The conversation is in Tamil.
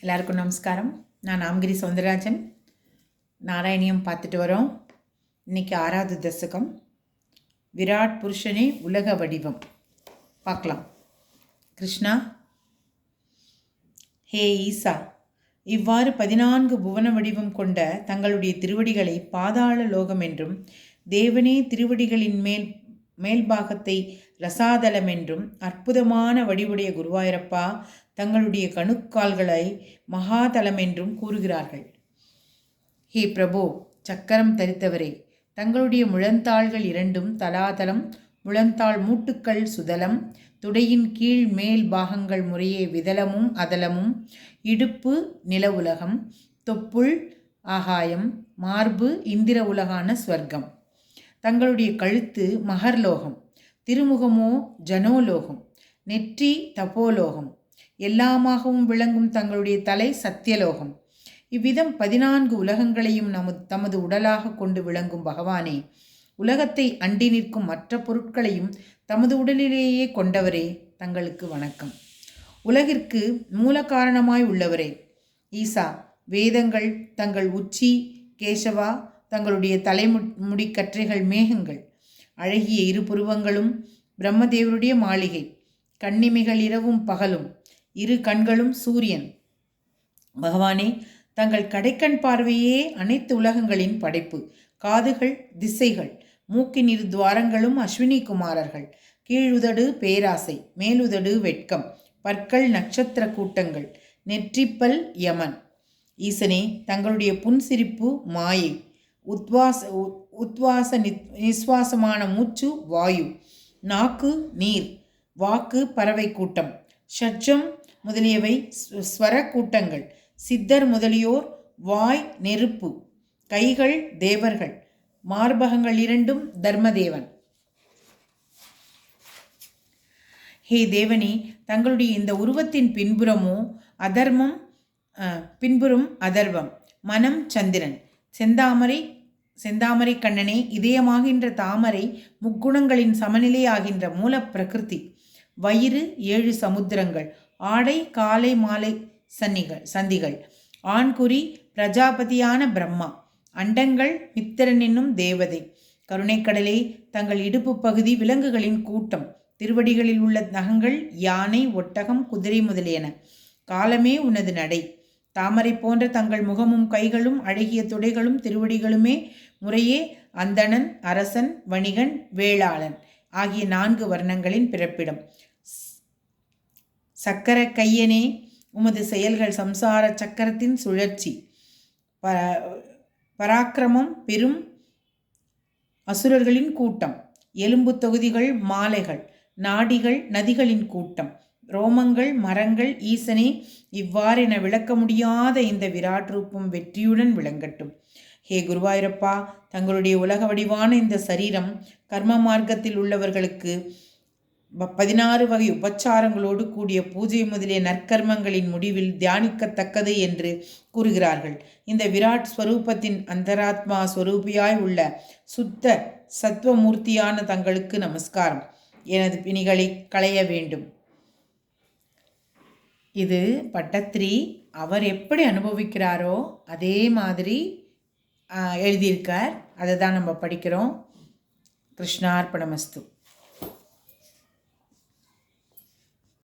எல்லாருக்கும் நமஸ்காரம். நான் நாமகிரி சௌந்தரராஜன். நாராயணியம் பார்த்துட்டு வரோம். இன்றைக்கி 6வது தசகம், விராட் புருஷனே உலக வடிவம் பார்க்கலாம். கிருஷ்ணா, ஹே ஈசா, இவ்வாறு 14 புவன வடிவம் கொண்ட தங்களுடைய திருவடிகளை பாதாள லோகம் என்றும், தேவனே திருவடிகளின் மேல்பாகத்தை ரசாதலம் என்றும், அற்புதமான வடிவுடைய குருவாயூரப்பா தங்களுடைய கணுக்கால்களை மகாதலம் என்றும் கூறுகிறார்கள். ஹே பிரபு, சக்கரம் தரித்தவரே, தங்களுடைய முழந்தாள்கள் இரண்டும் தலாதலம், முழந்தாள் மூட்டுக்கள் சுதலம், துடையின் கீழ் மேல் பாகங்கள் முறையே விதலமும் அதலமும், இடுப்பு நில உலகம், தொப்புள் ஆகாயம், மார்பு இந்திர உலகான ஸ்வர்க்கம். தங்களுடைய கழுத்து மகர்லோகம், திருமுகமோ ஜனோலோகம், நெற்றி தபோலோகம், எல்லாமாகவும் விளங்கும் தங்களுடைய தலை சத்தியலோகம். இவ்விதம் 14 உலகங்களையும் தமது உடலாக கொண்டு விளங்கும் பகவானே, உலகத்தை அண்டி நிற்கும் மற்ற பொருட்களையும் தமது உடலிலேயே கொண்டவரே, தங்களுக்கு வணக்கம். உலகிற்கு மூல காரணமாய் உள்ளவரே ஈசா, வேதங்கள் தங்கள் உச்சி கேசவா, தங்களுடைய தலைமுடி கற்றைகள் மேகங்கள், அழகிய இரு புருவங்களும் பிரம்மதேவருடைய மாளிகை, கண்ணிமைகள் இரவும் பகலும், இரு கண்களும் சூரியன். பகவானே, தங்கள் கடைக்கண் பார்வையே அனைத்து உலகங்களின் படைப்பு, காதுகள் திசைகள், மூக்கின் இரு துவாரங்களும் அஸ்வினி குமாரர்கள், கீழுதடு பேராசை, மேலுதடு வெட்கம், பற்கள் நட்சத்திர கூட்டங்கள், நெற்றிப்பல் யமன். ஈசனே, தங்களுடைய புன்சிரிப்பு மாயை, உத்வாச நிஸ்வாசமான மூச்சு வாயு, நாக்கு நீர், வாக்கு பறவை கூட்டம், ஷட்ஜம் முதலியவை ஸ்வர கூட்டங்கள், சித்தர் முதலியோர் வாய் நெருப்பு, கைகள் தேவர்கள், மார்பகங்கள் இரண்டும் தர்மதேவன். ஹே தேவனே, தங்களுடைய இந்த உருவத்தின் பின்புறமோ அதர்மம், பின்புறம் அதர்வம், மனம் சந்திரன், செந்தாமரை கண்ணனே, இதயமாகின்ற தாமரை, முக்குணங்களின் சமநிலையாகின்ற மூல பிரகிருதி, வயிறு 7 சமுத்திரங்கள், ஆடை காலை மாலை சந்திகள், ஆண்குறி பிரஜாபதியான பிரம்மா, அண்டங்கள் மித்திரன் என்னும் தேவதை, கருணைக்கடலே, தங்கள் இடுப்பு பகுதி விலங்குகளின் கூட்டம், திருவடிகளில் உள்ள நகங்கள் யானை ஒட்டகம் குதிரை முதலியன, காலமே உனது நடை, தாமரை போன்ற தங்கள் முகமும் கைகளும் அழகிய துடைகளும் திருவடிகளுமே முறையே அந்தணன் அரசன் வணிகன் வேளாளன் ஆகிய 4 வர்ணங்களின் பிறப்பிடம். சக்கர கையனே, உமது செயல்கள் சம்சார சக்கரத்தின் சுழற்சி, பராக்கிரமம் பெரும் அசுரர்களின் கூட்டம், எலும்பு தொகுதிகள் மாலைகள், நாடிகள் நதிகளின் கூட்டம், ரோமங்கள் மரங்கள். ஈசனே, இவ்வாறென விளக்க முடியாத இந்த விராட் ரூபம் வெற்றியுடன் விளங்கட்டும். ஹே குருவாயூரப்பா, தங்களுடைய உலக வடிவான இந்த சரீரம் கர்ம மார்க்கத்தில் உள்ளவர்களுக்கு 16 வகை உபச்சாரங்களோடு கூடிய பூஜை முதலிய நற்கர்மங்களின் முடிவில் தியானிக்கத்தக்கது என்று கூறுகிறார்கள். இந்த விராட் ஸ்வரூபத்தின் அந்தராத்மா ஸ்வரூபியாய் உள்ள சுத்த சத்வமூர்த்தியான தங்களுக்கு நமஸ்காரம். எனது பிணிகளை களைய வேண்டும். இது பட்டத்திரி அவர் எப்படி அனுபவிக்கிறாரோ அதே மாதிரி எழுதியிருக்கார். அதை தான் நம்ம படிக்கிறோம். கிருஷ்ணார்ப்பணமஸ்து.